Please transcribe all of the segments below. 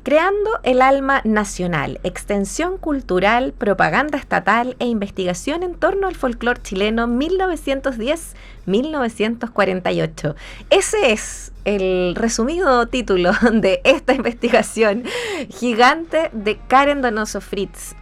Creando el alma nacional, extensión cultural, propaganda estatal e investigación en torno al folclore chileno 1910-1948. Ese es el resumido título de esta investigación gigante de Karen Donoso Fritz,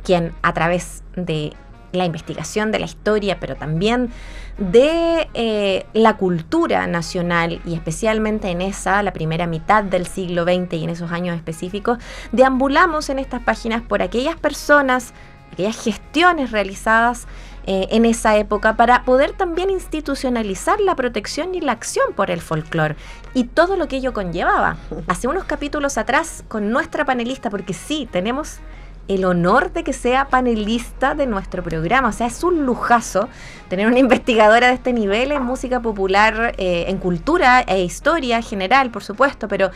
quien a través de la investigación de la historia, pero también de la cultura nacional, y especialmente en la primera mitad del siglo XX y en esos años específicos, deambulamos en estas páginas por aquellas personas, aquellas gestiones realizadas en esa época para poder también institucionalizar la protección y la acción por el folclore y todo lo que ello conllevaba. Hace unos capítulos atrás, con nuestra panelista, porque sí, tenemos el honor de que sea panelista de nuestro programa, o sea, es un lujazo tener una investigadora de este nivel en música popular, en cultura e historia general, por supuesto, pero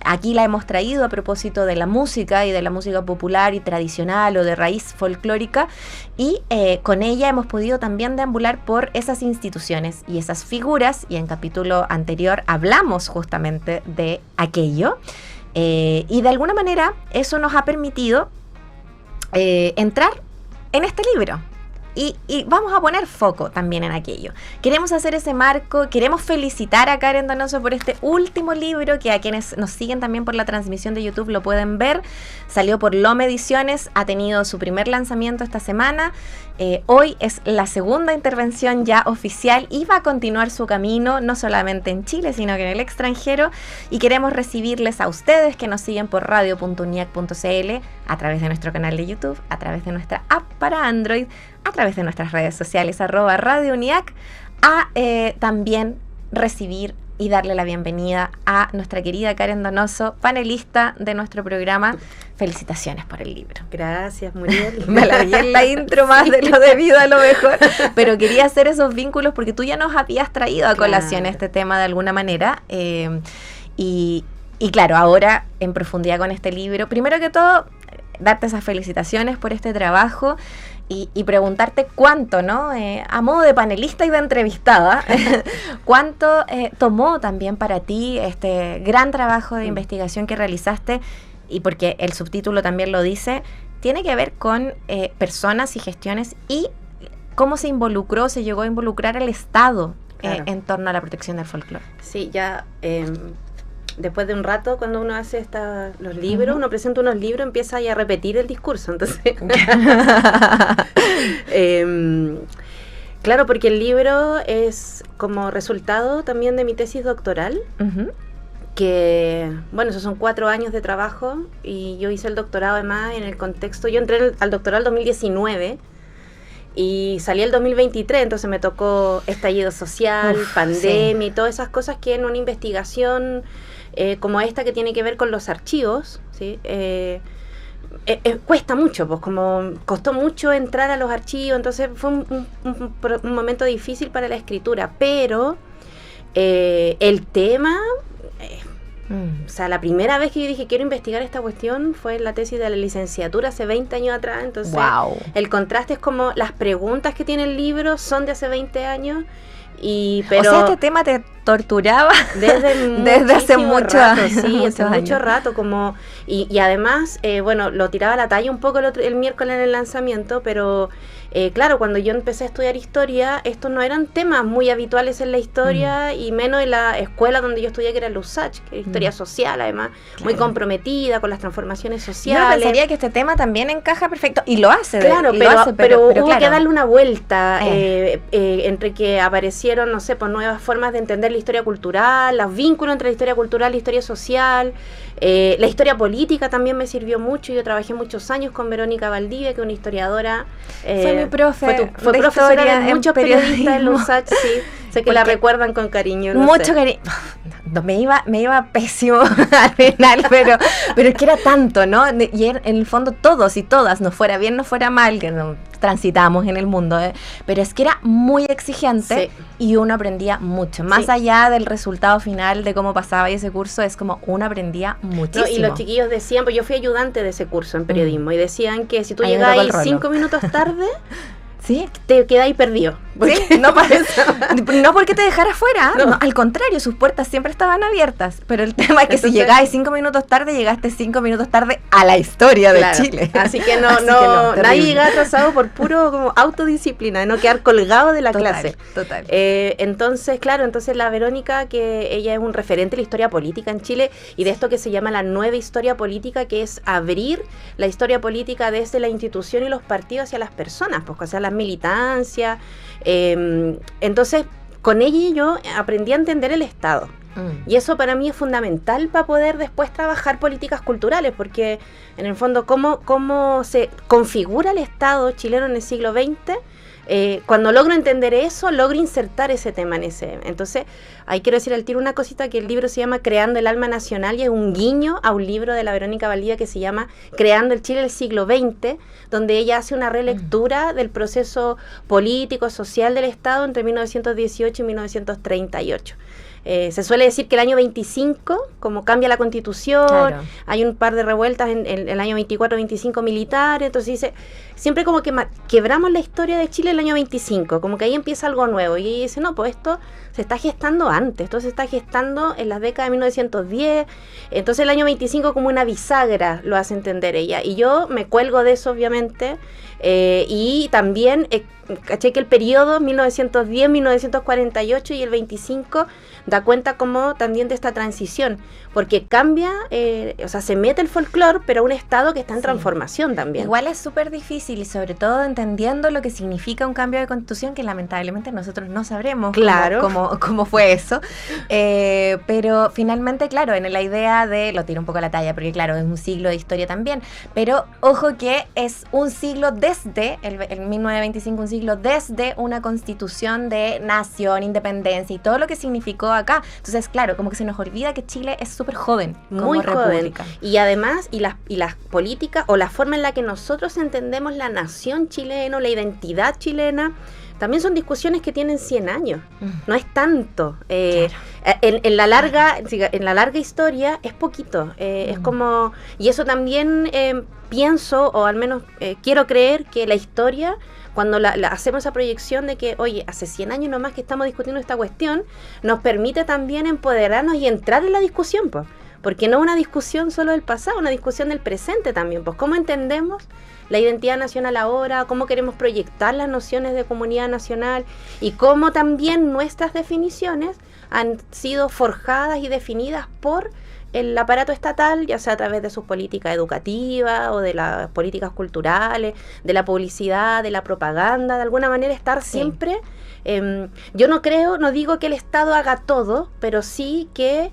aquí la hemos traído a propósito de la música y de la música popular y tradicional o de raíz folclórica, y con ella hemos podido también deambular por esas instituciones y esas figuras, y en capítulo anterior hablamos justamente de aquello, y de alguna manera eso nos ha permitido entrar en este libro y vamos a poner foco también en aquello. Queremos hacer ese marco, queremos felicitar a Karen Donoso por este último libro, que a quienes nos siguen también por la transmisión de YouTube lo pueden ver. Salió por Lome Ediciones, ha tenido su primer lanzamiento esta semana. Hoy es la segunda intervención ya oficial y va a continuar su camino no solamente en Chile, sino que en el extranjero, y queremos recibirles a ustedes que nos siguen por radio.uniac.cl, a través de nuestro canal de YouTube, a través de nuestra app para Android, a través de nuestras redes sociales @radiouniac, a también recibir y darle la bienvenida a nuestra querida Karen Donoso, panelista de nuestro programa. Felicitaciones por el libro. Gracias, Muriel. Me alargué en la intro más de lo debido a lo mejor, pero quería hacer esos vínculos porque tú ya nos habías traído a colación este tema de alguna manera, y claro, ahora en profundidad con este libro. Primero que todo, darte esas felicitaciones por este trabajo y preguntarte cuánto, ¿no? A modo de panelista y de entrevistada, cuánto tomó también para ti este gran trabajo de investigación que realizaste, y porque el subtítulo también lo dice, tiene que ver con personas y gestiones y cómo se llegó a involucrar el Estado en torno a la protección del folclore. Sí, ya después de un rato, cuando uno hace los libros, uno presenta unos libros, empieza ya a repetir el discurso, entonces claro, porque el libro es como resultado también de mi tesis doctoral, que, bueno, esos son 4 años de trabajo, y yo hice el doctorado además en el contexto, yo entré al doctorado el 2019, y salí el 2023, entonces me tocó estallido social, pandemia, y todas esas cosas que en una investigación como esta, que tiene que ver con los archivos, ¿sí? Cuesta mucho, pues como costó mucho entrar a los archivos, entonces fue un momento difícil para la escritura, pero el tema... O sea, la primera vez que yo dije quiero investigar esta cuestión fue en la tesis de la licenciatura hace 20 años atrás, entonces el contraste es como las preguntas que tiene el libro son de hace 20 años, pero o sea, este tema te torturaba desde hace mucho rato, como y además, bueno, lo tiraba a la talla un poco el miércoles en el lanzamiento, pero claro, cuando yo empecé a estudiar historia, estos no eran temas muy habituales en la historia, y menos en la escuela donde yo estudié, que era la USACH, que era historia social, además, muy comprometida con las transformaciones sociales. Yo pensaría que este tema también encaja perfecto, y lo hace. Claro, pero hubo que darle una vuelta, entre que aparecieron, no sé, pues nuevas formas de entender la historia cultural, los vínculos entre la historia cultural y la historia social. La historia política también me sirvió mucho. Yo trabajé muchos años con Verónica Valdivia, que es una historiadora. Fue mi profe. Fue profesora de muchos periodistas en USACH, sí. Sé que la recuerdan con cariño. Mucho cariño. Me iba pésimo al final, pero es que era tanto, ¿no? Y en el fondo todos y todas, no fuera bien, no fuera mal, que no transitamos en el mundo, pero es que era muy exigente, y uno aprendía mucho. Más allá del resultado final de cómo pasaba ese curso, es como uno aprendía muchísimo. Y los chiquillos decían, pues yo fui ayudante de ese curso en periodismo, y decían que si tú llegáis 5 minutos tarde, te quedáis perdido. Sí, no porque te dejara fuera, no, al contrario, sus puertas siempre estaban abiertas, pero el tema es que si llegabas 5 minutos tarde, llegaste 5 minutos tarde a la historia de Chile. Así que nadie llegaba atrasado por puro como autodisciplina, de no quedar colgado de la clase. Total. Entonces la Verónica, que ella es un referente de la historia política en Chile, y de esto que se llama la nueva historia política, que es abrir la historia política desde la institución y los partidos hacia las personas, pues, hacia las militancias. Entonces, con ella yo aprendí a entender el Estado. Y eso para mí es fundamental para poder después trabajar políticas culturales, porque en el fondo cómo se configura el Estado chileno en el siglo XX. Cuando logro entender eso, logro insertar ese tema en ese. Entonces, ahí quiero decir al tiro una cosita, que el libro se llama Creando el Alma Nacional, y es un guiño a un libro de la Verónica Valdivia que se llama Creando el Chile del siglo XX, donde ella hace una relectura del proceso político, social del Estado entre 1918 y 1938. Se suele decir que el año 25, como cambia la Constitución, claro, hay un par de revueltas en el año 24-25 militares, entonces dice, siempre como que quebramos la historia de Chile el año 25, como que ahí empieza algo nuevo, y ella dice, no, pues esto se está gestando antes, esto se está gestando en las décadas de 1910, entonces el año 25 como una bisagra lo hace entender ella, y yo me cuelgo de eso obviamente, y también caché que el periodo 1910-1948 y el 25 da cuenta como también de esta transición, porque cambia, o sea, se mete el folclore, pero a un Estado que está en transformación también. Igual es súper difícil, y sobre todo entendiendo lo que significa un cambio de constitución, que lamentablemente nosotros no sabremos cómo fue eso, pero finalmente, claro, en la idea de, lo tiro un poco a la talla, porque claro, es un siglo de historia también, pero ojo que es un siglo desde el 1925, un siglo desde una constitución de nación, independencia y todo lo que significó acá. Entonces, claro, como que se nos olvida que Chile es súper joven, muy joven. Y además, y las políticas o la forma en la que nosotros entendemos la nación chilena, la identidad chilena, también son discusiones que tienen 100 años. No es tanto. Claro. En la larga historia es poquito. Es como, y eso también pienso, o al menos quiero creer que la historia, cuando hacemos esa proyección de que, oye, hace 100 años nomás que estamos discutiendo esta cuestión, nos permite también empoderarnos y entrar en la discusión, pues. Porque no una discusión solo del pasado, una discusión del presente también, pues. ¿Cómo entendemos la identidad nacional ahora? ¿Cómo queremos proyectar las nociones de comunidad nacional? Y cómo también nuestras definiciones han sido forjadas y definidas por el aparato estatal, ya sea a través de sus políticas educativas o de las políticas culturales, de la publicidad, de la propaganda, de alguna manera estar siempre. Yo no digo que el Estado haga todo, pero sí que,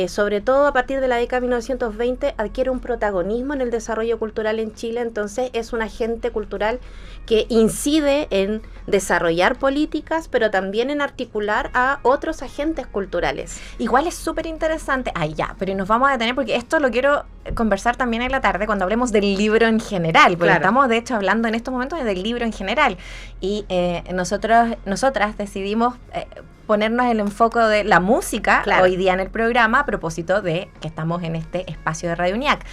sobre todo a partir de la década de 1920, adquiere un protagonismo en el desarrollo cultural en Chile. Entonces es un agente cultural que incide en desarrollar políticas, pero también en articular a otros agentes culturales. Igual es súper interesante, pero nos vamos a detener porque esto lo quiero conversar también en la tarde cuando hablemos del libro en general, porque estamos de hecho hablando en estos momentos del libro en general, y nosotras decidimos ponernos el enfoque de la música hoy día en el programa, a propósito de que estamos en este espacio de Radio UNIAC.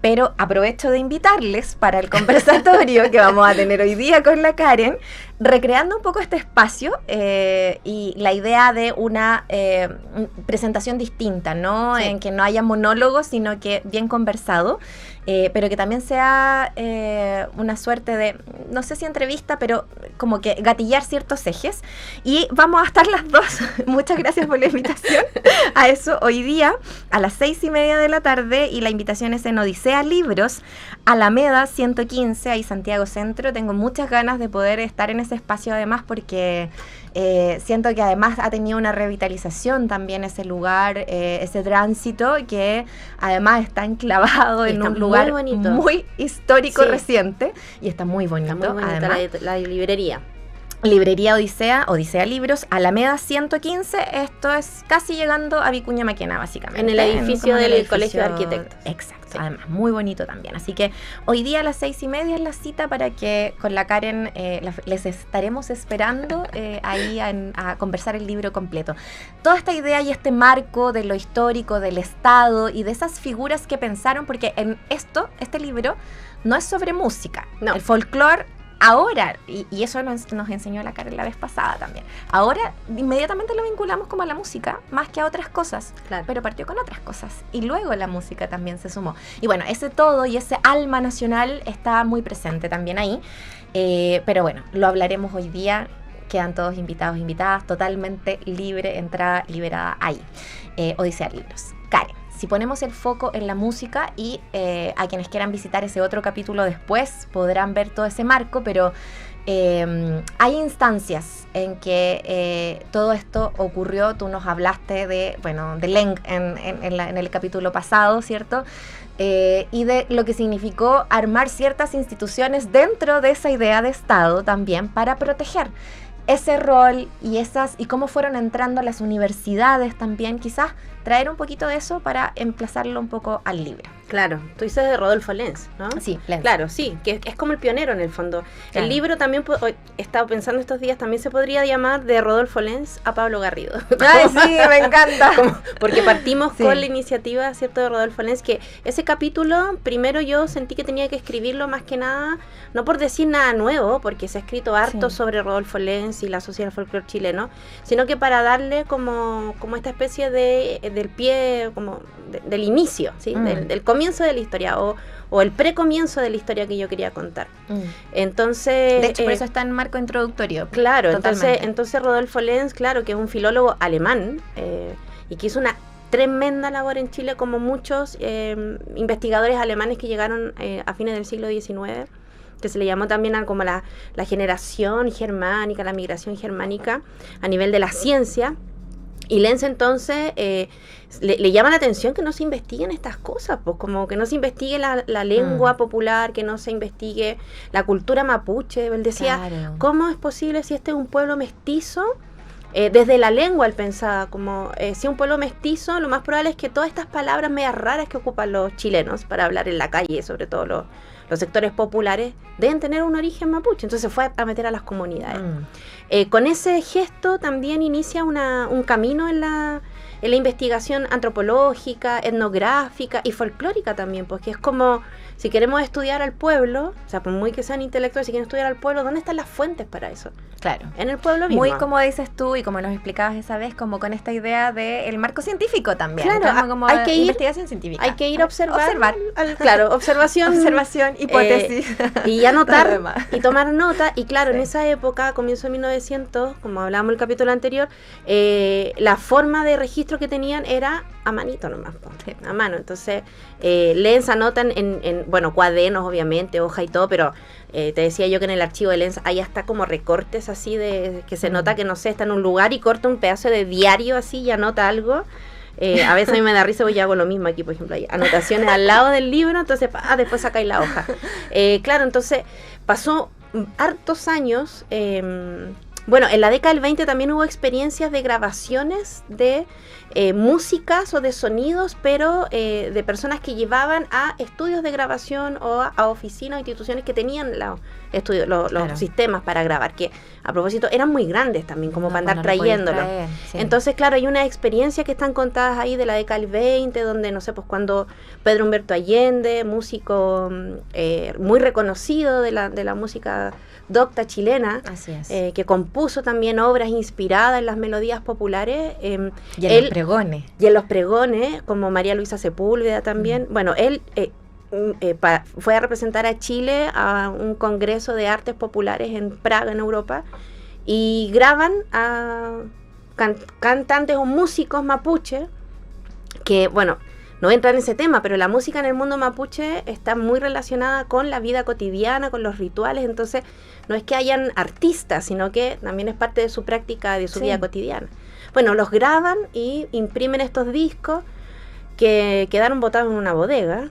Pero aprovecho de invitarles para el conversatorio que vamos a tener hoy día con la Karen, recreando un poco este espacio y la idea de una presentación distinta, ¿no? Sí. En que no haya monólogos, sino que bien conversado, pero que también sea una suerte de, no sé si entrevista, pero como que gatillar ciertos ejes. Y vamos a estar las dos. Muchas gracias por la invitación a eso hoy día a las 6:30 de la tarde, y la invitación es en Odisea Libros, Alameda 115, ahí Santiago Centro. Tengo muchas ganas de poder estar en ese espacio además, porque siento que además ha tenido una revitalización también ese lugar, ese tránsito que además está enclavado en un lugar muy histórico, reciente, y está muy bonito. Está muy bonita la librería. Librería Odisea Libros, Alameda 115, esto es casi llegando a Vicuña Maquena, básicamente. En el edificio del Colegio de Arquitectos. Exacto, sí. Además, muy bonito también. Así que hoy día a las 6:30 es la cita para que con la Karen les estaremos esperando ahí a conversar el libro completo. Toda esta idea y este marco de lo histórico, del Estado y de esas figuras que pensaron, porque en este libro no es sobre música. No. El folclore ahora, y eso nos enseñó la Karen la vez pasada también, ahora inmediatamente lo vinculamos como a la música, más que a otras cosas, Claro. pero partió con otras cosas, y luego la música también se sumó. Y bueno, ese todo y ese alma nacional está muy presente también ahí, pero bueno, lo hablaremos hoy día. Quedan todos invitados, invitadas, totalmente libre, entrada liberada ahí. Odisea Libros. Karen, si ponemos el foco en la música y a quienes quieran visitar ese otro capítulo después podrán ver todo ese marco, pero hay instancias en que todo esto ocurrió. Tú nos hablaste de Leng en el capítulo pasado, ¿cierto? Y de lo que significó armar ciertas instituciones dentro de esa idea de Estado también para proteger ese rol y cómo fueron entrando las universidades también, quizás traer un poquito de eso para emplazarlo un poco al libro. Claro, tú dices de Rodolfo Lenz, ¿no? Sí, Lenz. Claro, sí, que es como el pionero en el fondo. Claro. El libro también, he estado pensando estos días, también se podría llamar de Rodolfo Lenz a Pablo Garrido. ¡Ay, sí, me encanta! Porque partimos Sí. con la iniciativa, ¿cierto?, de Rodolfo Lenz, que ese capítulo, primero yo sentí que tenía que escribirlo más que nada, no por decir nada nuevo, porque se ha escrito harto Sí. sobre Rodolfo Lenz y la sociedad del folclore chileno, sino que para darle como esta especie del pie, como del inicio, ¿sí? Del comienzo de la historia, o el precomienzo de la historia que yo quería contar. Entonces, De hecho, por eso está en marco introductorio. claro, Totalmente. entonces Rodolfo Lenz, claro, que es un filólogo alemán y que hizo una tremenda labor en Chile, como muchos investigadores alemanes que llegaron a fines del siglo XIX, que se le llamó también como la generación germánica, la migración germánica a nivel de la ciencia. Y Lenz entonces le llama la atención que no se investiguen estas cosas, pues como que no se investigue la lengua popular, que no se investigue la cultura mapuche. Él decía, Claro. ¿cómo es posible si este es un pueblo mestizo? Desde la lengua él pensaba, como si un pueblo mestizo, lo más probable es que todas estas palabras medias raras que ocupan los chilenos para hablar en la calle, sobre todo los sectores populares, deben tener un origen mapuche. Entonces fue a meter a las comunidades. Con ese gesto también inicia un camino en la investigación antropológica, etnográfica y folclórica también, porque es como, si queremos estudiar al pueblo, o sea, por muy que sean intelectuales, si quieren estudiar al pueblo, ¿dónde están las fuentes para eso? Claro. En el pueblo mismo. Muy como dices tú y como nos explicabas esa vez, como con esta idea del marco científico también. Claro, como hay que ir- investigación científica. Hay que ir a observar. Claro, observación. observación, hipótesis. Y Todo lo anotar demás. y tomar nota. Y claro, Sí. en esa época, comienzo de 1900, como hablábamos en el capítulo anterior, la forma de registro que tenían era a manito nomás, Sí. a mano. Entonces, Lenz anotan bueno, cuadernos, obviamente, hoja y todo, pero te decía yo que en el archivo de Lenz hay hasta como recortes así de que se nota que, no sé, está en un lugar y corta un pedazo de diario así y anota algo. A veces a mí me da risa porque yo hago lo mismo aquí, por ejemplo, hay anotaciones al lado del libro, entonces después sacáis la hoja. Claro, entonces pasó hartos años. Bueno, en la década del 20 también hubo experiencias de grabaciones de músicas o de sonidos, pero de personas que llevaban a estudios de grabación o a oficinas o instituciones que tenían los Claro. sistemas para grabar, que a propósito eran muy grandes también, como No, para andar pues no lo podéis trayéndolo. traer, sí. Entonces, claro, hay unas experiencias que están contadas ahí de la década del 20, donde, no sé, pues cuando Pedro Humberto Allende, músico muy reconocido de la música docta chilena, Así es. que compuso también obras inspiradas en las melodías populares. y en él- los pregones. y en los pregones, como María Luisa Sepúlveda también. Bueno, él fue a representar a Chile a un congreso de artes populares en Praga, en Europa, y graban a cantantes o músicos mapuche, que, bueno, no entra en ese tema, pero la música en el mundo mapuche está muy relacionada con la vida cotidiana, con los rituales, entonces no es que hayan artistas, sino que también es parte de su práctica, de su Sí. vida cotidiana. Bueno, los graban y imprimen estos discos que quedaron botados en una bodega.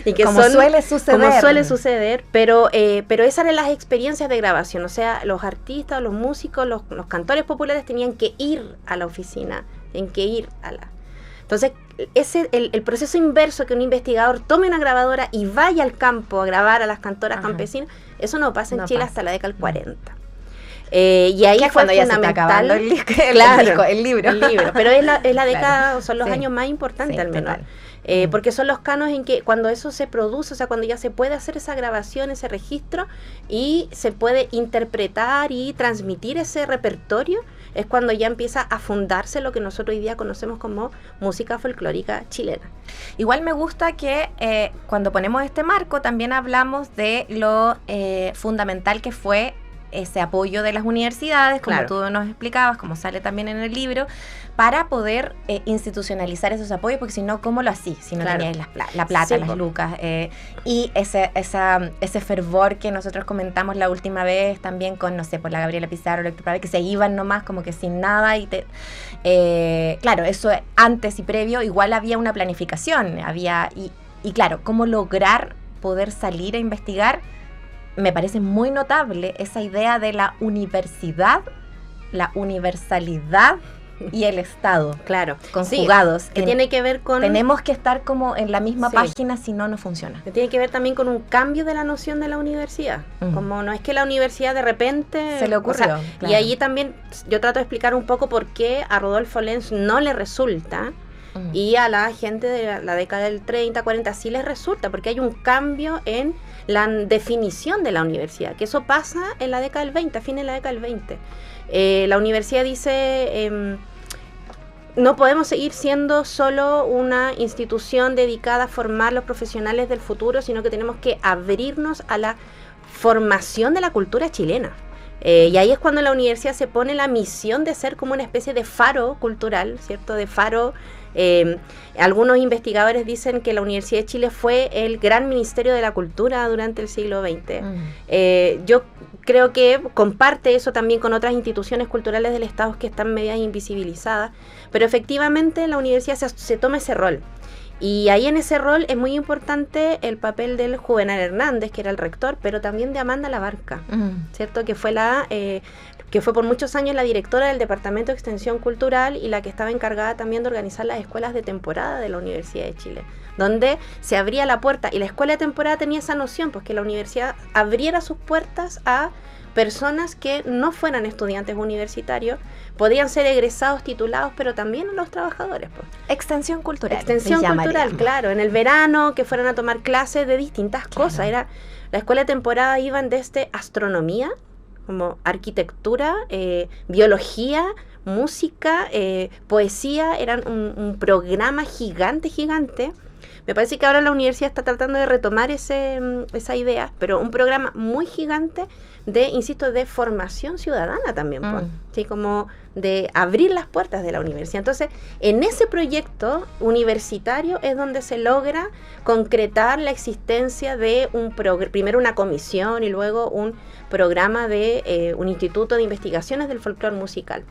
Y que Como son, suele suceder. como suele suceder, pero esas eran las experiencias de grabación, o sea, los artistas, los músicos, los cantores populares tenían que ir a la oficina, tenían que ir a la... Entonces, el proceso inverso, que un investigador tome una grabadora y vaya al campo a grabar a las cantoras Ajá. campesinas, eso no pasa en No Chile pasa. hasta la década del 40. Y ahí fue cuando ya se está acabando el libro. El libro, pero es la década, Claro. son los Sí. años más importantes Sí, al menos. total. Porque son los canos en que cuando eso se produce, o sea, cuando ya se puede hacer esa grabación, ese registro, y se puede interpretar y transmitir ese repertorio, es cuando ya empieza a fundarse lo que nosotros hoy día conocemos como música folclórica chilena. Igual me gusta que cuando ponemos este marco también hablamos de lo fundamental que fue ese apoyo de las universidades, como Claro. tú nos explicabas, como sale también en el libro, para poder institucionalizar esos apoyos, porque si no, ¿cómo lo hacís? Si no Claro. teníais la plata, Sí, las po. lucas, y ese fervor que nosotros comentamos la última vez también con, no sé, por la Gabriela Pizarro, Héctor Pabé, que se iban nomás como que sin nada y claro, eso antes y previo igual había una planificación, y claro, cómo lograr poder salir a investigar. Me parece muy notable esa idea de la universidad, la universalidad y el Estado Claro. conjugados. Sí, que tiene que ver con... Tenemos que estar como en la misma Sí. página, si no, no funciona. Que tiene que ver también con un cambio de la noción de la universidad. Como no es que la universidad de repente... Se le ocurrió, o sea, claro. Y allí también yo trato de explicar un poco por qué a Rodolfo Lenz no le resulta y a la gente de la década del 30, 40 sí les resulta, porque hay un cambio en la definición de la universidad, que eso pasa en la década del 20, a fines de la década del 20. La universidad dice... no podemos seguir siendo solo una institución dedicada a formar los profesionales del futuro, sino que tenemos que abrirnos a la formación de la cultura chilena. Y ahí es cuando la universidad se pone la misión de ser como una especie de faro cultural, ¿cierto? De faro. Algunos investigadores dicen que la Universidad de Chile fue el gran ministerio de la cultura durante el siglo XX. Yo creo que comparte eso también con otras instituciones culturales del Estado que están medio invisibilizadas, pero efectivamente la universidad se toma ese rol. Y ahí en ese rol es muy importante el papel del Juvenal Hernández, que era el rector, pero también de Amanda Labarca, ¿cierto? Que fue por muchos años la directora del Departamento de Extensión Cultural y la que estaba encargada también de organizar las escuelas de temporada de la Universidad de Chile, donde se abría la puerta, y la escuela de temporada tenía esa noción, pues que la universidad abriera sus puertas a personas que no fueran estudiantes universitarios, podían ser egresados, titulados, pero también los trabajadores. Pues. Extensión cultural. Extensión cultural, claro, en el verano, que fueran a tomar clases de distintas cosas. La escuela de temporada iban desde astronomía, como arquitectura, biología, música, poesía, eran un programa gigante. Me parece que ahora la universidad está tratando de retomar esa idea, pero un programa muy gigante de formación ciudadana también, pues, ¿sí? Como de abrir las puertas de la universidad. Entonces, en ese proyecto universitario es donde se logra concretar la existencia de primero una comisión y luego un programa de un instituto de investigaciones del folclore musical.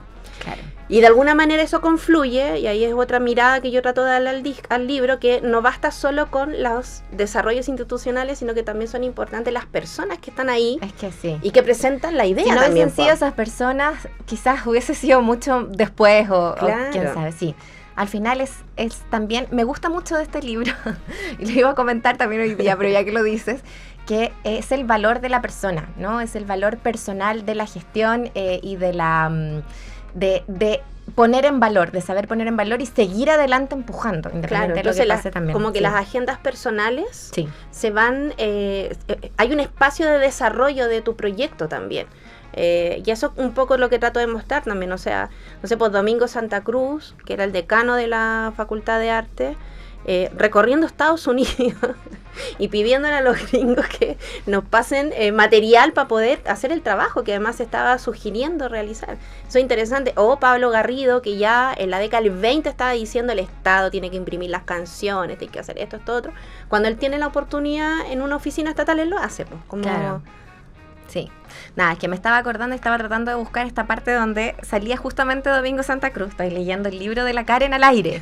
Claro. Y de alguna manera eso confluye, y ahí es otra mirada que yo trato de darle al libro, que no basta solo con los desarrollos institucionales, sino que también son importantes las personas que están ahí. Es que sí. Y que presentan la idea si no también. hubiesen sido esas personas, quizás hubiese sido mucho después o quién sabe, sí. Al final es también, me gusta mucho de este libro, y lo iba a comentar también hoy día, pero ya que lo dices, que es el valor de la persona, ¿no? Es el valor personal de la gestión y de la... De poner en valor, de saber poner en valor y seguir adelante empujando, independientemente de lo que pase también. Como que las agendas personales sí. se van, hay un espacio de desarrollo de tu proyecto también. Y eso un poco es lo que trato de mostrar también, o sea, no sé, pues Domingo Santa Cruz, que era el decano de la Facultad de Arte, recorriendo Estados Unidos y pidiéndole a los gringos que nos pasen material para poder hacer el trabajo que además se estaba sugiriendo realizar. Eso es interesante. O Pablo Garrido, que ya en la década del 20 estaba diciendo el Estado tiene que imprimir las canciones, tiene que hacer esto otro. Cuando él tiene la oportunidad en una oficina estatal, él lo hace. Pues, como... Claro. Sí. Nada, es que me estaba acordando y estaba tratando de buscar esta parte donde salía justamente Domingo Santa Cruz. Estoy leyendo el libro de la Karen al aire.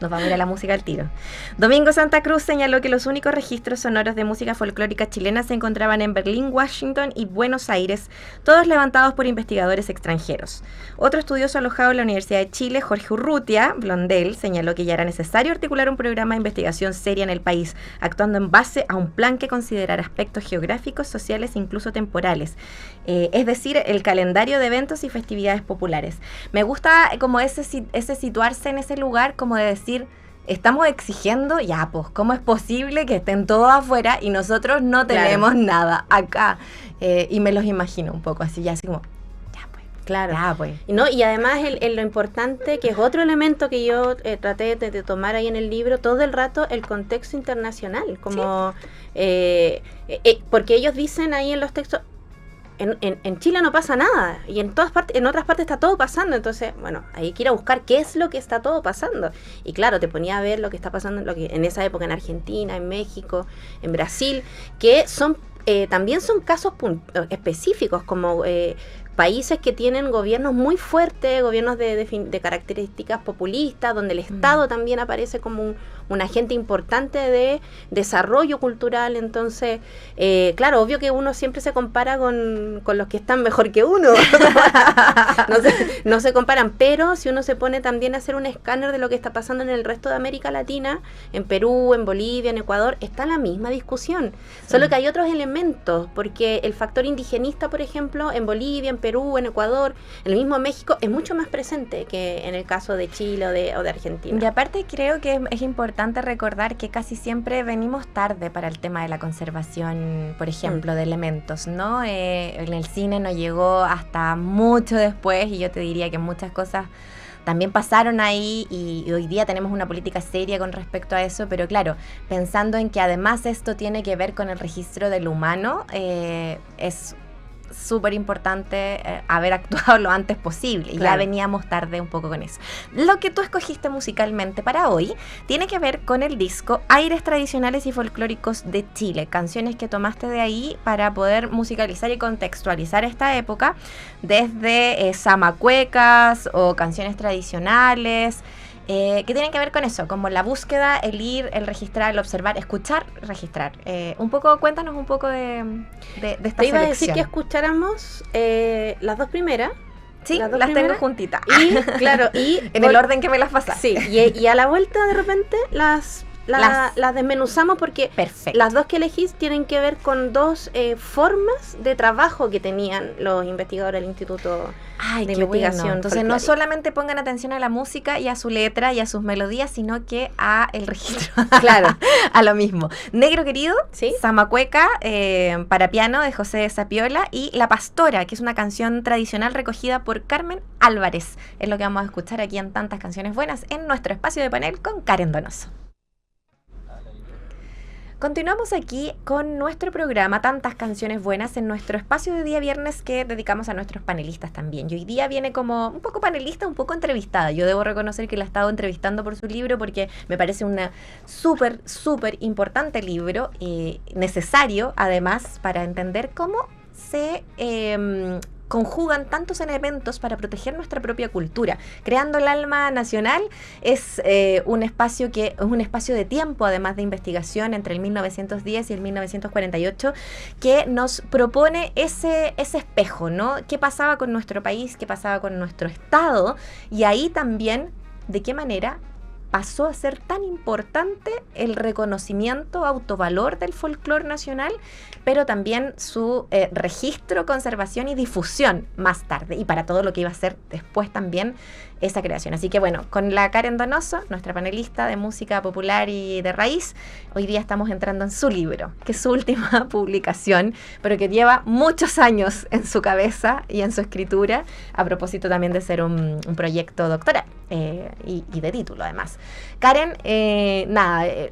Nos vamos a ir a la música al tiro. Domingo Santa Cruz señaló que los únicos registros sonoros de música folclórica chilena se encontraban en Berlín, Washington y Buenos Aires, todos levantados por investigadores extranjeros. Otro estudioso alojado en la Universidad de Chile, Jorge Urrutia Blondel, señaló que ya era necesario articular un programa de investigación seria en el país, actuando en base a un plan que considerara aspectos geográficos, sociales e incluso temporales. Es decir, el calendario de eventos y festividades populares. Me gusta como ese situarse en ese lugar, como de decir, estamos exigiendo, ya pues, ¿cómo es posible que estén todos afuera y nosotros no tenemos nada acá? Y me los imagino un poco así, ya así como, ya pues. Claro. Ya pues. ¿No? Y además lo importante, que es otro elemento que yo traté de tomar ahí en el libro, todo el rato el contexto internacional, como porque ellos dicen ahí en los textos, en Chile no pasa nada y en otras partes está todo pasando. Entonces, bueno, hay que ir a buscar qué es lo que está todo pasando. Y claro, te ponía a ver lo que está pasando en esa época en Argentina, en México, en Brasil, que son también son casos específicos, como países que tienen gobiernos muy fuertes, gobiernos de características populistas, donde el Estado también aparece como un agente importante de desarrollo cultural. Entonces, claro, obvio que uno siempre se compara con los que están mejor que uno. No se comparan, pero si uno se pone también a hacer un escáner de lo que está pasando en el resto de América Latina, en Perú, en Bolivia, en Ecuador, está la misma discusión. Solo que hay otros elementos, porque el factor indigenista, por ejemplo, en Bolivia, en Perú, en Ecuador, en el mismo México, es mucho más presente que en el caso de Chile o de Argentina. Y aparte creo que es importante recordar que casi siempre venimos tarde para el tema de la conservación, por ejemplo, de elementos, ¿no? En el cine no llegó hasta mucho después, y yo te diría que muchas cosas también pasaron ahí, y hoy día tenemos una política seria con respecto a eso, pero claro, pensando en que además esto tiene que ver con el registro del humano, es súper importante haber actuado lo antes posible. Claro. Ya veníamos tarde un poco con eso. Lo que tú escogiste musicalmente para hoy tiene que ver con el disco Aires Tradicionales y Folclóricos de Chile, canciones que tomaste de ahí para poder musicalizar y contextualizar esta época, desde zamacuecas o canciones tradicionales, que tienen que ver con eso, como la búsqueda, el ir, el registrar, el observar, escuchar, registrar. Cuéntanos un poco de esta selección. Te iba a decir que escucháramos las dos primeras. Sí, las tengo juntitas. Y, claro, y en el orden que me las pasaste. Sí, y a la vuelta de repente las desmenuzamos, porque perfecto. Las dos que elegís tienen que ver con dos formas de trabajo que tenían los investigadores del Instituto de Investigación. Bueno. Entonces no solamente pongan atención a la música y a su letra y a sus melodías, sino que a el registro. Claro. A lo mismo. Negro Querido, ¿sí? Zamacueca, para piano de José Sapiola, y La Pastora, que es una canción tradicional recogida por Carmen Álvarez. Es lo que vamos a escuchar aquí en Tantas Canciones Buenas, en nuestro espacio de panel con Karen Donoso. Continuamos aquí con nuestro programa Tantas Canciones Buenas, en nuestro espacio de día viernes que dedicamos a nuestros panelistas también. Y hoy día viene como un poco panelista, un poco entrevistada. Yo debo reconocer que la he estado entrevistando por su libro, porque me parece un súper importante libro, necesario además para entender cómo se conjugan tantos elementos para proteger nuestra propia cultura. Creando el Alma Nacional es un espacio de tiempo, además de investigación, entre el 1910 y el 1948, que nos propone ese espejo, ¿no? ¿Qué pasaba con nuestro país? ¿Qué pasaba con nuestro Estado? Y ahí también, ¿de qué manera pasó a ser tan importante el reconocimiento, autovalor del folclore nacional, pero también su registro, conservación y difusión más tarde, y para todo lo que iba a ser después también esa creación? Así que bueno, con la Karen Donoso, nuestra panelista de música popular y de raíz, hoy día estamos entrando en su libro, que es su última publicación, pero que lleva muchos años en su cabeza y en su escritura, a propósito también de ser un proyecto doctoral y de título además. Karen,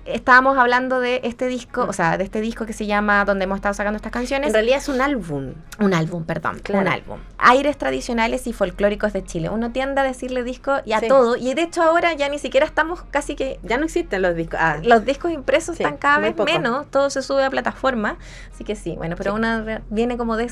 estábamos hablando de este disco, o sea, de este disco que se llama, donde hemos estado sacando estas canciones. En realidad es un álbum. Un álbum, perdón. Claro. Un álbum. Aires Tradicionales y Folclóricos de Chile. Uno tiende a decirle disco y a sí. todo, y de hecho ahora ya ni siquiera estamos casi que... Ya no existen los discos. Los discos impresos sí, están cada vez poco. menos, todo se sube a plataforma, así que sí, bueno, pero sí. Una viene como de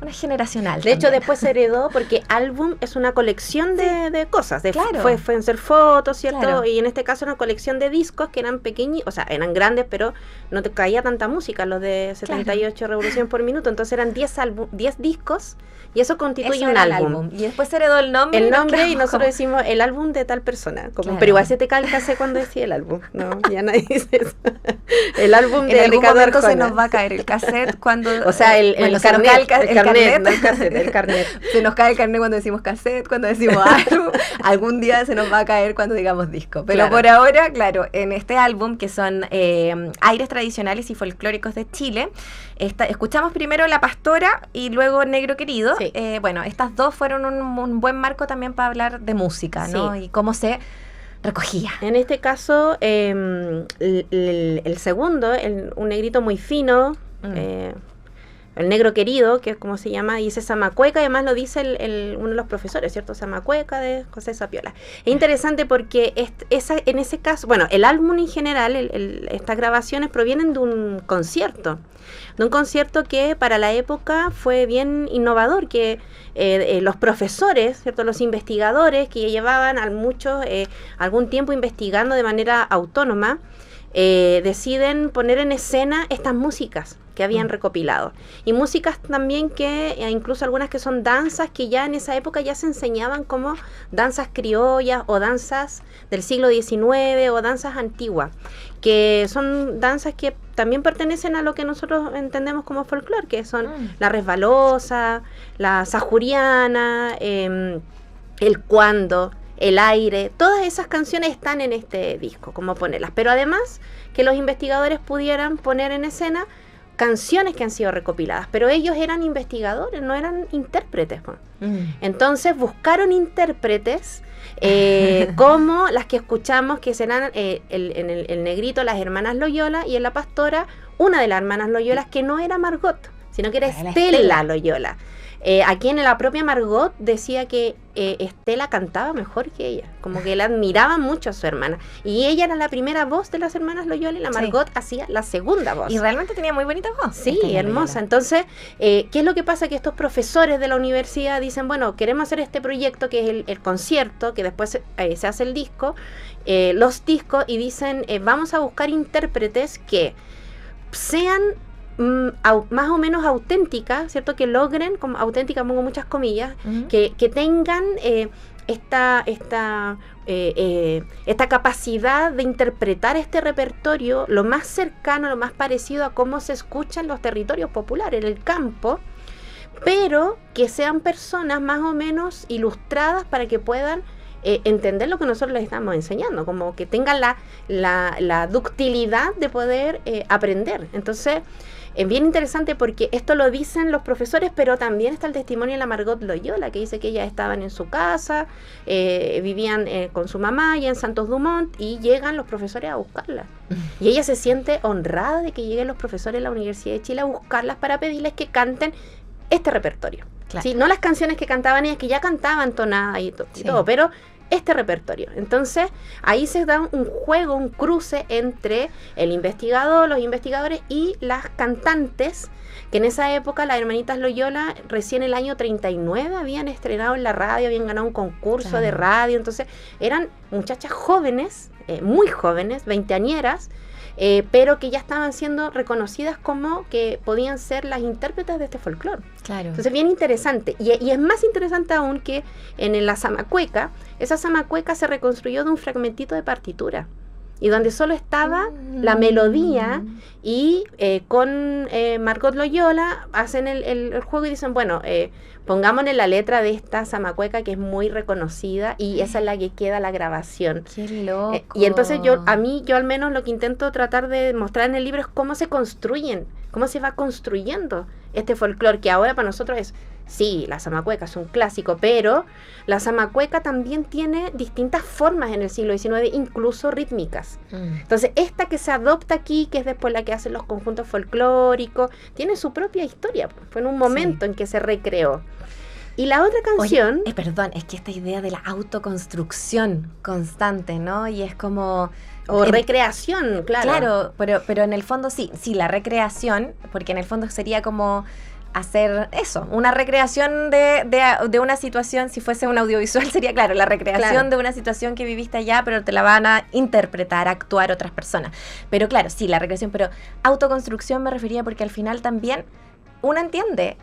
una generacional. De hecho, después se heredó, porque álbum es una colección de cosas. Claro. Pueden ser fotos, ¿cierto? Claro. Claro. y en este caso una colección de discos que eran pequeños, o sea, eran grandes, pero no te caía tanta música, los de 78 revoluciones por minuto, entonces eran 10 discos, y eso constituye Eso un era el álbum. Y después se heredó el nombre. El nos nombre, y quedamos nosotros como- decimos el álbum de tal persona, Claro. pero igual se te cae el cassette cuando decía el álbum, no, ya nadie dice eso. El álbum En de algún Ricardo momento se Arjona. nos va a caer el cassette cuando... O sea, el bueno, se nos carnet, cae el carnet. no el cassette, el carnet. Se nos cae el carnet cuando decimos cassette, cuando decimos álbum. Algún día se nos va a caer cuando digamos disco. Pero Claro. por ahora, claro, en este álbum, que son aires tradicionales y folclóricos de Chile, escuchamos primero La Pastora y luego Negro Querido. Sí. Bueno, estas dos fueron un buen marco también para hablar de música, ¿no? Sí. Y cómo se recogía. En este caso, el segundo, un negrito muy fino, el negro querido, que es como se llama, dice Zamacueca, además lo dice uno de los profesores, ¿cierto? Zamacueca de José Sapiola. Es interesante porque en ese caso, bueno, el álbum en general, estas grabaciones provienen de un concierto que para la época fue bien innovador, que los profesores, ¿cierto? Los investigadores que llevaban algún tiempo investigando de manera autónoma, deciden poner en escena estas músicas que habían recopilado. Y músicas también incluso algunas que son danzas, que ya en esa época ya se enseñaban como danzas criollas o danzas del siglo XIX o danzas antiguas, que son danzas que también pertenecen a lo que nosotros entendemos como folclore, que son la resbalosa, la sajuriana, el cuando, el aire, todas esas canciones están en este disco, como ponerlas, pero además que los investigadores pudieran poner en escena canciones que han sido recopiladas, pero ellos eran investigadores, no eran intérpretes. Entonces buscaron intérpretes como las que escuchamos, que serán en el negrito, las hermanas Loyola, y en La Pastora, una de las hermanas Loyola, que no era Margot, sino que era Estela Loyola. Aquí en la propia Margot decía que Estela cantaba mejor que ella, como que la admiraba mucho a su hermana, y ella era la primera voz de las hermanas Loyola y la Margot hacía la segunda voz. Y realmente tenía muy bonita voz. Sí, hermosa. Entonces, ¿qué es lo que pasa? Que estos profesores de la universidad dicen, bueno, queremos hacer este proyecto que es el concierto, que después se hace el disco, los discos, y dicen, vamos a buscar intérpretes que sean más o menos auténtica, ¿cierto? Que logren, como auténtica pongo muchas comillas, que tengan esta capacidad de interpretar este repertorio lo más cercano, lo más parecido a cómo se escucha en los territorios populares, en el campo, pero que sean personas más o menos ilustradas para que puedan entender lo que nosotros les estamos enseñando, como que tengan la ductilidad de poder aprender. Entonces, es bien interesante porque esto lo dicen los profesores, pero también está el testimonio de la Margot Loyola, que dice que ellas estaban en su casa, vivían con su mamá allá en Santos Dumont, y llegan los profesores a buscarlas. Y ella se siente honrada de que lleguen los profesores de la Universidad de Chile a buscarlas para pedirles que canten este repertorio. Claro. ¿Sí? No las canciones que cantaban ellas, que ya cantaban tonadas y todo, pero este repertorio. Entonces, ahí se da un juego, un cruce entre el investigador, los investigadores y las cantantes, que en esa época las hermanitas Loyola, recién el año 39, habían estrenado en la radio, habían ganado un concurso de radio. Entonces, eran muchachas jóvenes, muy jóvenes, veinteañeras, pero que ya estaban siendo reconocidas como que podían ser las intérpretes de este folclore. Claro. Entonces, bien interesante. Y es más interesante aún que en la Zamacueca, esa Zamacueca se reconstruyó de un fragmentito de partitura, y donde solo estaba la melodía, y con Margot Loyola hacen el juego y dicen, bueno, pongámosle la letra de esta Zamacueca, que es muy reconocida, y esa es la que queda la grabación. ¡Qué loco! Y entonces yo al menos lo que intento tratar de mostrar en el libro es cómo se construyen, cómo se va construyendo este folclore, que ahora para nosotros es, sí, la Zamacueca es un clásico, pero la Zamacueca también tiene distintas formas en el siglo XIX, incluso rítmicas. Entonces, esta que se adopta aquí, que es después la que hacen los conjuntos folclóricos, tiene su propia historia, fue en un momento en que se recreó. Y la otra canción... Oye, perdón, es que esta idea de la autoconstrucción constante, ¿no? Y es como... O recreación, claro. Claro, pero en el fondo sí, la recreación, porque en el fondo sería como hacer eso, una recreación de una situación. Si fuese un audiovisual sería, claro, la recreación de una situación que viviste allá, pero te la van a interpretar, actuar otras personas. Pero claro, sí, la recreación, pero autoconstrucción me refería porque al final también uno entiende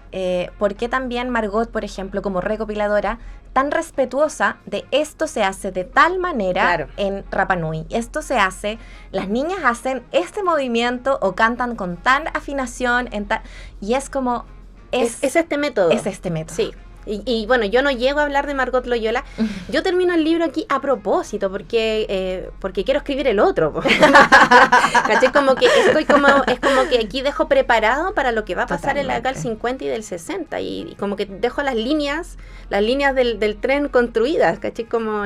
por qué también Margot, por ejemplo, como recopiladora, tan respetuosa de esto se hace de tal manera en Rapa Nui. Esto se hace, las niñas hacen este movimiento o cantan con tan afinación, y es como... Es este método. Es este método. Sí. Y bueno, yo no llego a hablar de Margot Loyola. Yo termino el libro aquí a propósito, porque quiero escribir el otro. ¿Cachai? Como que es como que aquí dejo preparado para lo que va a pasar en la década del 50 y del 60. Y como que dejo las líneas del tren construidas, ¿cachai? Como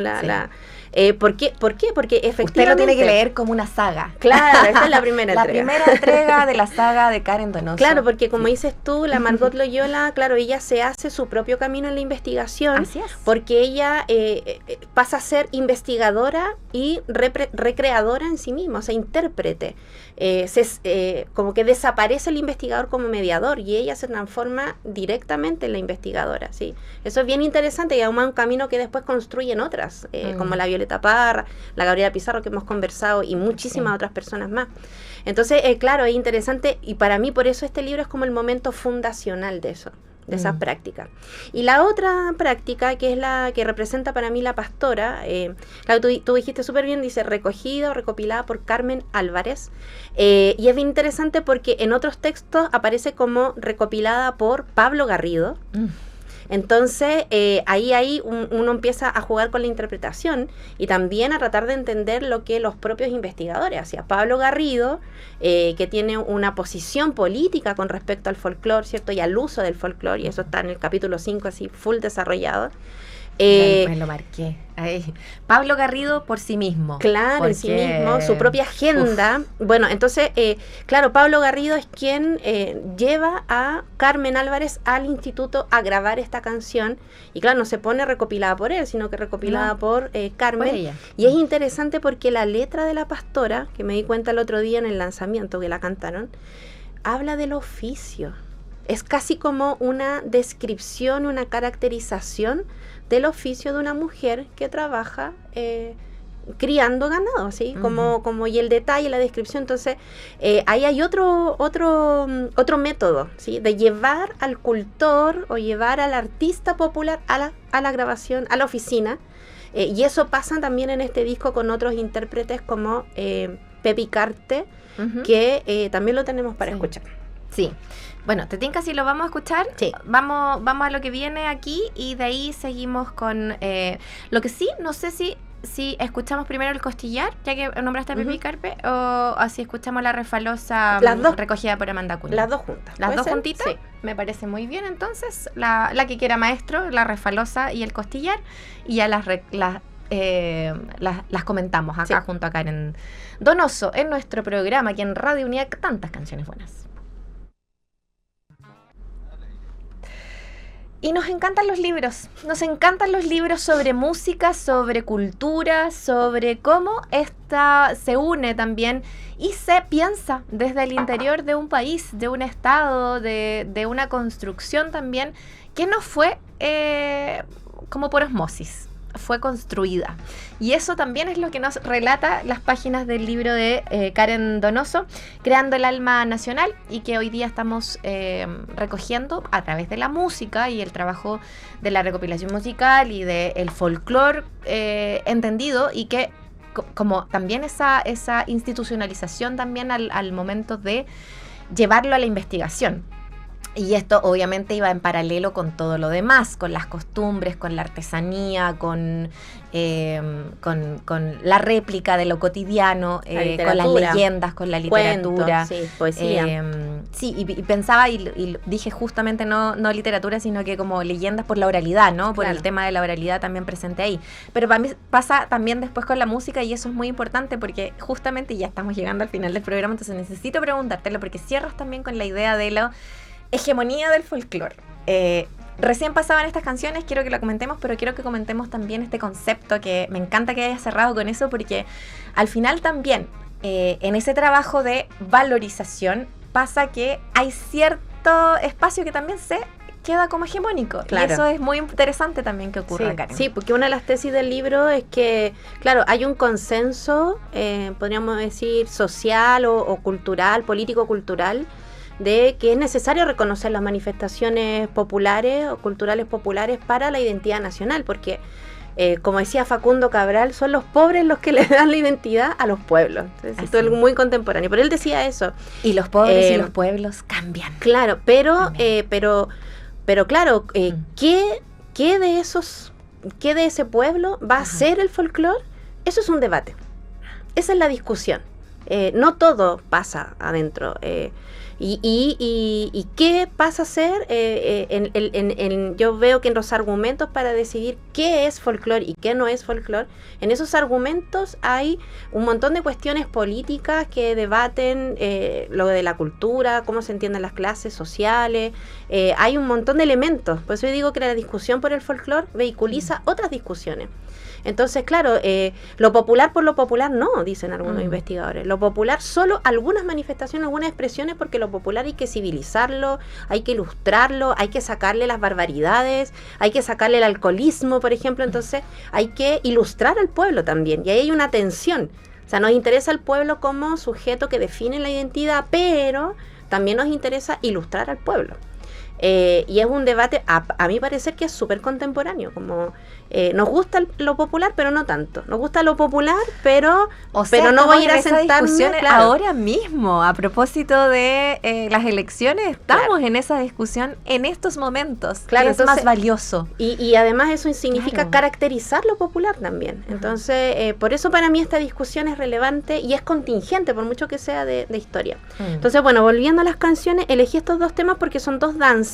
¿por qué? Porque efectivamente... Usted lo tiene que leer como una saga. Claro, esta es la primera entrega. La primera entrega de la saga de Karen Donoso. Claro, porque como dices tú, la Margot Loyola, claro, ella se hace su propio camino en la investigación. Así es. Porque ella pasa a ser investigadora y recreadora en sí misma, o sea, intérprete. Como que desaparece el investigador como mediador y ella se transforma directamente en la investigadora, ¿sí? Eso es bien interesante y además un camino que después construyen otras, como la Violeta Parra, la Gabriela Pizarro que hemos conversado y muchísimas otras personas más. Entonces, claro, es interesante y para mí por eso este libro es como el momento fundacional de eso, de esas prácticas. Y la otra práctica, que es la que representa para mí la pastora, claro, tú dijiste súper bien, dice recogida o recopilada por Carmen Álvarez, y es bien interesante porque en otros textos aparece como recopilada por Pablo Garrido. Entonces, ahí uno empieza a jugar con la interpretación y también a tratar de entender lo que los propios investigadores hacían. Pablo Garrido, que tiene una posición política con respecto al folclore, ¿cierto? Y al uso del folclore, y eso está en el capítulo 5, así, full desarrollado. Me lo marqué. Ahí. Pablo Garrido por sí mismo. Claro, en sí mismo, su propia agenda. Bueno, entonces, claro, Pablo Garrido es quien lleva a Carmen Álvarez al instituto a grabar esta canción. Y claro, no se pone recopilada por él, sino que recopilada por Carmen. Por ella. Y es interesante porque la letra de la pastora, que me di cuenta el otro día en el lanzamiento que la cantaron, habla del oficio. Es casi como una descripción, una caracterización del oficio de una mujer que trabaja criando ganado, ¿sí? Como y el detalle, la descripción. Entonces, ahí hay otro método, ¿sí? De llevar al cultor o llevar al artista popular a la grabación, a la oficina. Y eso pasa también en este disco con otros intérpretes como Pepi Carte, que también lo tenemos para escuchar. Sí. Bueno, ¿te tinca si lo vamos a escuchar? Sí. Vamos a lo que viene aquí y de ahí seguimos con... lo que sí, no sé si escuchamos primero el costillar, ya que nombraste a Pepi Carpe, o si escuchamos la refalosa recogida por Amanda Cunha. Las dos juntas. ¿Las dos juntitas? Sí. Me parece muy bien, entonces. La que quiera maestro, la refalosa y el costillar, y ya las comentamos acá junto a Karen Donoso en nuestro programa, aquí en Radio UNIAC, tantas canciones buenas. Y nos encantan los libros sobre música, sobre cultura, sobre cómo esta se une también y se piensa desde el interior de un país, de un estado, de una construcción también que no fue como por osmosis, fue construida. Y eso también es lo que nos relata las páginas del libro de Karen Donoso, Creando el Alma Nacional, y que hoy día estamos recogiendo a través de la música y el trabajo de la recopilación musical y del folclore entendido, y que como también esa institucionalización también al momento de llevarlo a la investigación. Y esto obviamente iba en paralelo con todo lo demás, con las costumbres, con la artesanía, con la réplica de lo cotidiano, con las leyendas, con la literatura. Cuentos, sí, poesía. Y pensaba y dije justamente no literatura, sino que como leyendas por la oralidad, ¿no? Por el tema de la oralidad también presente ahí. Pero para mí pasa también después con la música, y eso es muy importante porque justamente ya estamos llegando al final del programa, entonces necesito preguntártelo porque cierras también con la idea de la hegemonía del folclore. Recién pasaban estas canciones, quiero que lo comentemos, pero quiero que comentemos también este concepto, que me encanta que hayas cerrado con eso, porque al final también en ese trabajo de valorización pasa que hay cierto cierto espacio que también se queda como hegemónico. Claro. Y eso es muy interesante también que ocurra, Karen. Sí, porque una de las tesis del libro es que, claro, hay un consenso, podríamos decir, social o cultural, político-cultural, de que es necesario reconocer las manifestaciones populares o culturales populares para la identidad nacional, porque, como decía Facundo Cabral, son los pobres los que le dan la identidad a los pueblos. Entonces, esto es algo muy contemporáneo, pero él decía eso. Y los pobres y los pueblos cambian. Claro, pero claro, ¿qué de ese pueblo va a ser el folclore? Eso es un debate. Esa es la discusión. No todo pasa adentro. ¿Y qué pasa a ser? Yo veo que en los argumentos para decidir qué es folclore y qué no es folclore, en esos argumentos hay un montón de cuestiones políticas que debaten lo de la cultura, cómo se entienden las clases sociales. Hay un montón de elementos. Por eso yo digo que la discusión por el folclore vehiculiza otras discusiones. Entonces, claro, lo popular por lo popular no, dicen algunos investigadores. Lo popular, solo algunas manifestaciones, algunas expresiones, porque lo popular hay que civilizarlo, hay que ilustrarlo, hay que sacarle las barbaridades, hay que sacarle el alcoholismo, por ejemplo. Entonces, hay que ilustrar al pueblo también. Y ahí hay una tensión. O sea, nos interesa el pueblo como sujeto que define la identidad, pero también nos interesa ilustrar al pueblo. Y es un debate, a mi parecer, que es súper contemporáneo, como nos gusta lo popular, pero no tanto. Nos gusta lo popular, pero no voy a ir a sentarme, claro. Ahora mismo, a propósito de las elecciones, estamos en esa discusión en estos momentos, claro, que es entonces, más valioso. Y además eso significa caracterizar lo popular también. Entonces, por eso para mí esta discusión es relevante y es contingente, por mucho que sea de historia. Entonces, bueno, volviendo a las canciones, elegí estos dos temas porque son dos danzas.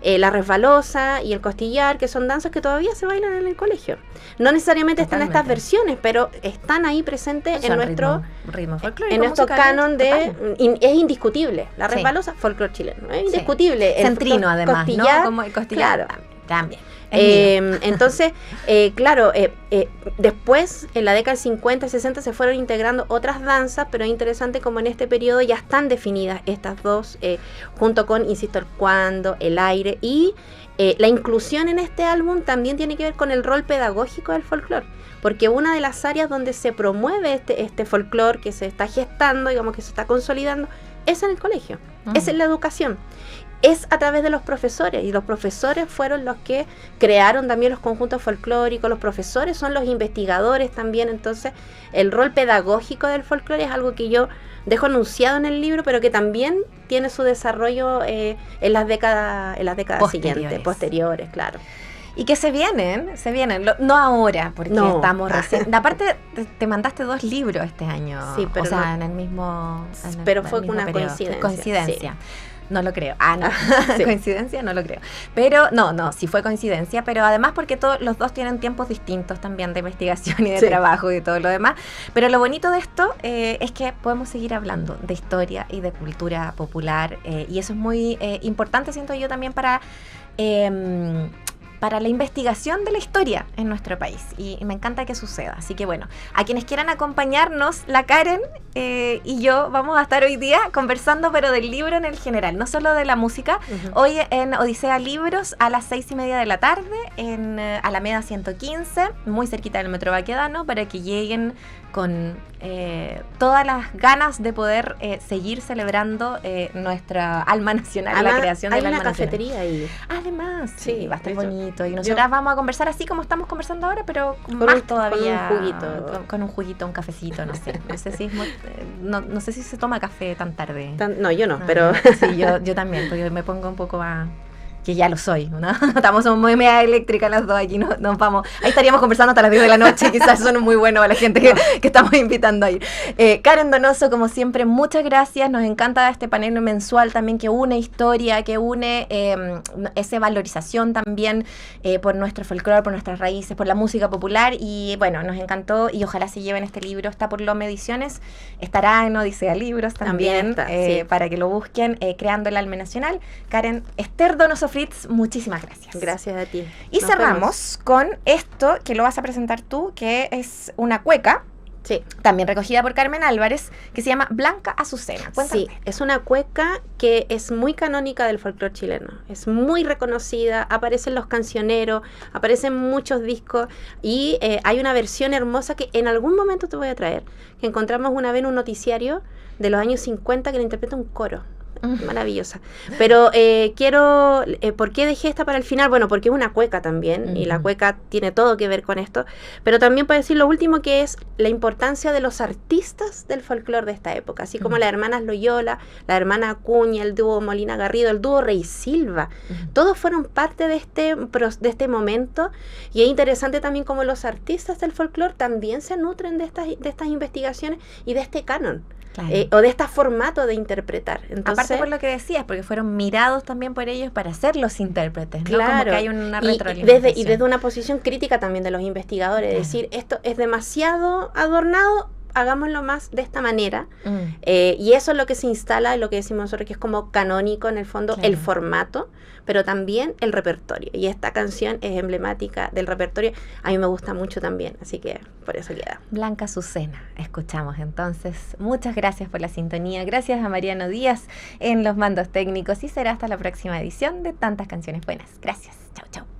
La resbalosa y el costillar, que son danzas que todavía se bailan en el colegio. No necesariamente están estas versiones, pero están ahí presentes en nuestro ritmo folclórico, en nuestro canon de... es indiscutible. La resbalosa, folclore chileno. Es indiscutible. Centrino, además, costillar, ¿no? Como el costillar. Claro. También. Entonces, claro, después en la década del 50 y 60 se fueron integrando otras danzas, pero es interesante como en este periodo ya están definidas estas dos, junto con, insisto, el cuando, el aire, y la inclusión en este álbum también tiene que ver con el rol pedagógico del folclore, porque una de las áreas donde se promueve este folclore que se está gestando, digamos que se está consolidando, es en el colegio, es en la educación. Es a través de los profesores, y los profesores fueron los que crearon también los conjuntos folclóricos. Los profesores son los investigadores también. Entonces el rol pedagógico del folclore es algo que yo dejo anunciado en el libro, pero que también tiene su desarrollo en las décadas siguientes, posteriores, claro. Y que se vienen, no ahora, porque estamos recién... Aparte, te mandaste 2 libros este año, sí, pero o sea, en el mismo pero fue una coincidencia. Sí. No lo creo. No. Sí. ¿Coincidencia? No lo creo. Pero, no, sí fue coincidencia, pero además porque los dos tienen tiempos distintos también de investigación y de trabajo y todo lo demás. Pero lo bonito de esto es que podemos seguir hablando de historia y de cultura popular, y eso es muy importante, siento yo, también para la investigación de la historia en nuestro país, y me encanta que suceda. Así que bueno, a quienes quieran acompañarnos, la Karen y yo vamos a estar hoy día conversando, pero del libro en el general, no solo de la música. Hoy en Odisea Libros a las 6:30 de la tarde en Alameda 115, muy cerquita del Metro Baquedano, para que lleguen con todas las ganas de poder seguir celebrando nuestra alma nacional, además, la creación de la alma nacional. Hay una cafetería ahí. Además, sí, va a estar bonito. Y nosotras vamos a conversar así como estamos conversando ahora, pero más todavía. Con un juguito. Con un juguito, un cafecito, no sé. No sé si es no sé si se toma café tan tarde. No, yo no, pero... Sí, yo también, porque me pongo un poco más... que ya lo soy, ¿no? Somos muy media eléctricas las dos aquí, nos vamos. Ahí estaríamos conversando hasta las 10 de la noche, quizás eso no es muy bueno para la gente que estamos invitando a ir. Karen Donoso, como siempre, muchas gracias. Nos encanta este panel mensual también que une historia, que une esa valorización también por nuestro folclore, por nuestras raíces, por la música popular, y bueno, nos encantó, y ojalá se lleven este libro. Está por Lome Ediciones, estará en Odisea Libros también está, para que lo busquen, Creando el Alma Nacional. Karen Esther Donoso Fritz, muchísimas gracias. Gracias a ti. Y cerramos con esto que lo vas a presentar tú, que es una cueca. Sí. También recogida por Carmen Álvarez, que se llama Blanca Azucena. Cuéntame. Sí, es una cueca que es muy canónica del folclore chileno. Es muy reconocida, aparecen los cancioneros, aparecen muchos discos y hay una versión hermosa que en algún momento te voy a traer, que encontramos una vez en un noticiario de los años 50 que la interpreta un coro. Maravillosa. Pero ¿por qué dejé esta para el final? Bueno, porque es una cueca también, y la cueca tiene todo que ver con esto, pero también para decir lo último, que es la importancia de los artistas del folclore de esta época, así como las hermanas Loyola, la hermana Acuña, el dúo Molina Garrido, el dúo Rey Silva, todos fueron parte de este momento, y es interesante también como los artistas del folclore también se nutren de estas investigaciones y de este canon. Claro. O de este formato de interpretar. Entonces, aparte por lo que decías, porque fueron mirados también por ellos para ser los intérpretes, ¿no? Claro, como que hay una retroalimentación. Y desde una posición crítica también de los investigadores, claro. Decir, esto es demasiado adornado, hagámoslo más de esta manera. Y eso es lo que se instala, lo que decimos nosotros, que es como canónico en el fondo, claro. El formato, pero también el repertorio. Y esta canción es emblemática del repertorio. A mí me gusta mucho también, así que por eso queda. Blanca Azucena, escuchamos entonces. Muchas gracias por la sintonía. Gracias a Mariano Díaz en los mandos técnicos. Y será hasta la próxima edición de Tantas Canciones Buenas. Gracias. Chau, chau.